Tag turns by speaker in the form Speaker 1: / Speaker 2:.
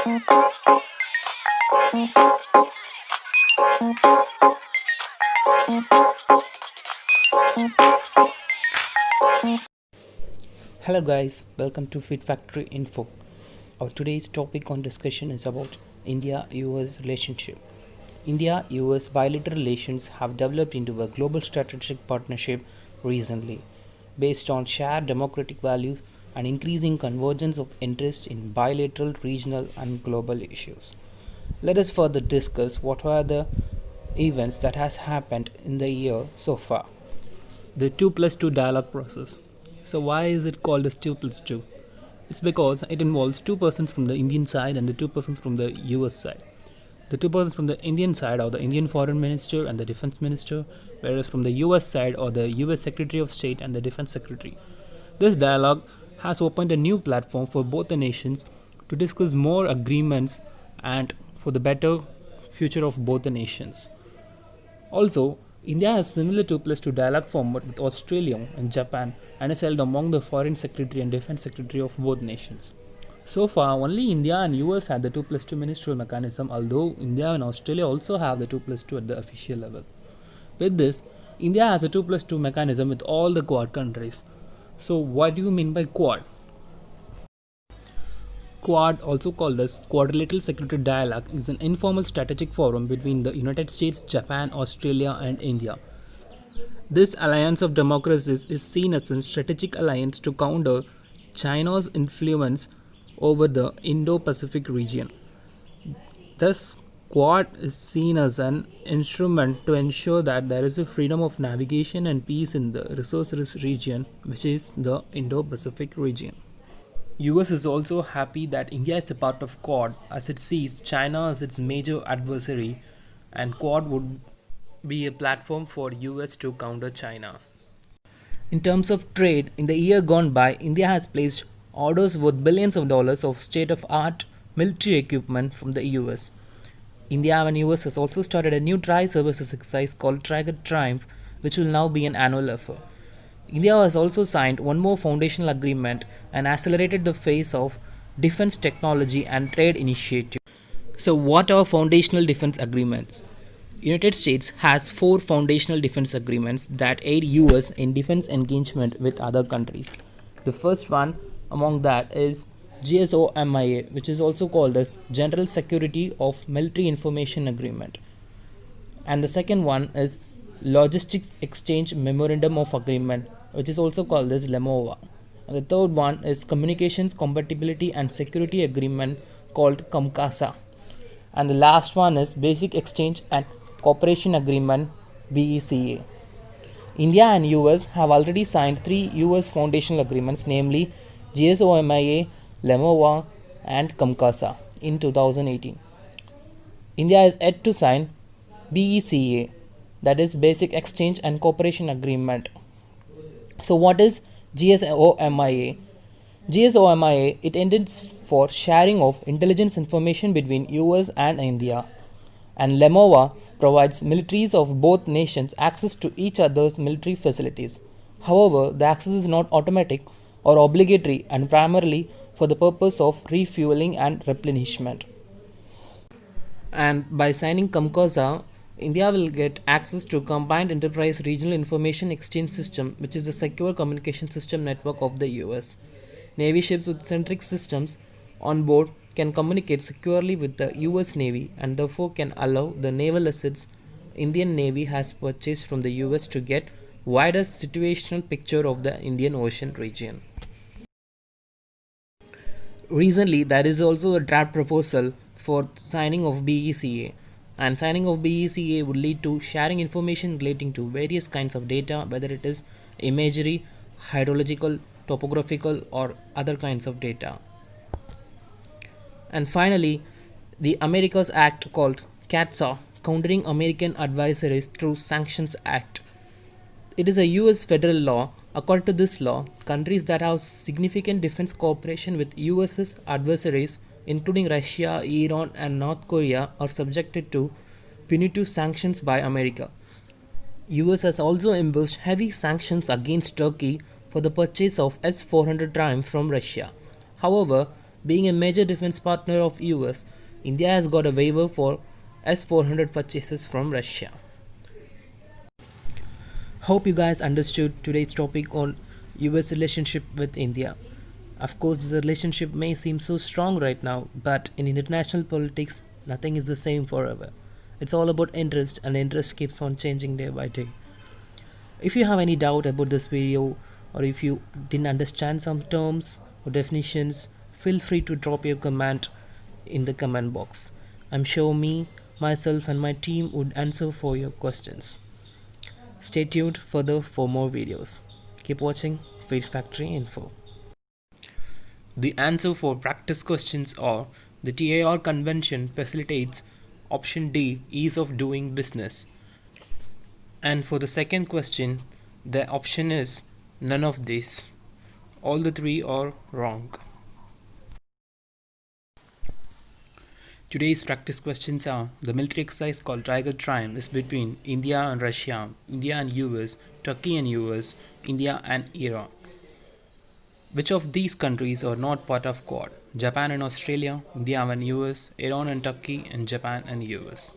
Speaker 1: Hello guys, welcome to Feed Factory Info. Our today's topic on discussion is about India-US relationship. India-US bilateral relations have developed into a global strategic partnership recently, based on shared democratic values and increasing convergence of interest in bilateral, regional, and global issues. Let us further discuss what were the events that has happened in the year so far. The 2 plus 2 dialogue process. So, why is it called as 2 plus 2? It's because it involves two persons from the Indian side and the two persons from the US side. The two persons from the Indian side are the Indian Foreign Minister and the Defense Minister, whereas from the US side are the US Secretary of State and the Defense Secretary. This dialogue has opened a new platform for both the nations to discuss more agreements and for the better future of both the nations. Also, India has similar 2 plus 2 dialogue format with Australia and Japan and is held among the Foreign Secretary and Defense Secretary of both nations. So far, only India and US had the 2 plus 2 ministerial mechanism, although India and Australia also have the 2 plus 2 at the official level. With this, India has a 2 plus 2 mechanism with all the Quad countries. So, what do you mean by Quad? Quad, also called as Quadrilateral Security Dialogue, is an informal strategic forum between the United States, Japan, Australia, and India. This alliance of democracies is seen as a strategic alliance to counter China's influence over the Indo-Pacific region. Thus, Quad is seen as an instrument to ensure that there is a freedom of navigation and peace in the resource-rich region, which is the Indo-Pacific region. US is also happy that India is a part of Quad as it sees China as its major adversary, and Quad would be a platform for US to counter China. In terms of trade, in the year gone by, India has placed orders worth billions of dollars of state-of-art military equipment from the US. India and US has also started a new tri-services exercise called Tiger Triumph, which will now be an annual effort. India has also signed one more foundational agreement and accelerated the phase of defense technology and trade initiative. So, what are foundational defense agreements? United States has 4 foundational defense agreements that aid US in defense engagement with other countries. The first one among that is GSOMIA, which is also called as General Security of Military Information Agreement. And the second one is Logistics Exchange Memorandum of Agreement, which is also called as LEMOVA. And the third one is Communications Compatibility and Security Agreement called COMCASA. And the last one is Basic Exchange and Cooperation Agreement BECA. India and US have already signed 3 US foundational agreements, namely GSOMIA, LEMOVA, and COMCASA in 2018. India is yet to sign BECA, that is Basic Exchange and Cooperation Agreement. So what is GSOMIA? GSOMIA, it intends for sharing of intelligence information between US and India, and LEMOVA provides militaries of both nations access to each other's military facilities. However, the access is not automatic or obligatory and primarily for the purpose of refueling and replenishment. And by signing COMCASA, India will get access to Combined Enterprise Regional Information Exchange System, which is the secure communication system network of the US. Navy ships with centric systems on board can communicate securely with the US Navy and therefore can allow the naval assets Indian Navy has purchased from the US to get wider situational picture of the Indian Ocean region. Recently, there is also a draft proposal for signing of BECA, and signing of BECA would lead to sharing information relating to various kinds of data, whether it is imagery, hydrological, topographical, or other kinds of data. And finally, the Americas Act called CATSA, Countering American Adversaries Through Sanctions Act. It is a US federal law. According to this law, countries that have significant defense cooperation with US's adversaries, including Russia, Iran, and North Korea, are subjected to punitive sanctions by America. US has also imposed heavy sanctions against Turkey for the purchase of S-400 Triumph from Russia. However, Being a major defense partner of US, India has got a waiver for S-400 purchases from Russia. Hope you guys understood today's topic on US relationship with India. Of course, the relationship may seem so strong right now, but in international politics, nothing is the same forever. It's all about interest, and interest keeps on changing day by day. If you have any doubt about this video, or if you didn't understand some terms or definitions, feel free to drop your comment in the comment box. I'm sure me, myself, and my team would answer for your questions. Stay tuned further for more videos. Keep watching Field Factory Info. The answer for practice questions are: the TAR convention facilitates option D, ease of doing business. And for the second question, the option is none of these. All the three are wrong. Today's practice questions are: the military exercise called Tiger Triumph is between India and Russia, India and US, Turkey and US, India and Iran. Which of these countries are not part of Quad? Japan and Australia, India and US, Iran and Turkey, and Japan and US.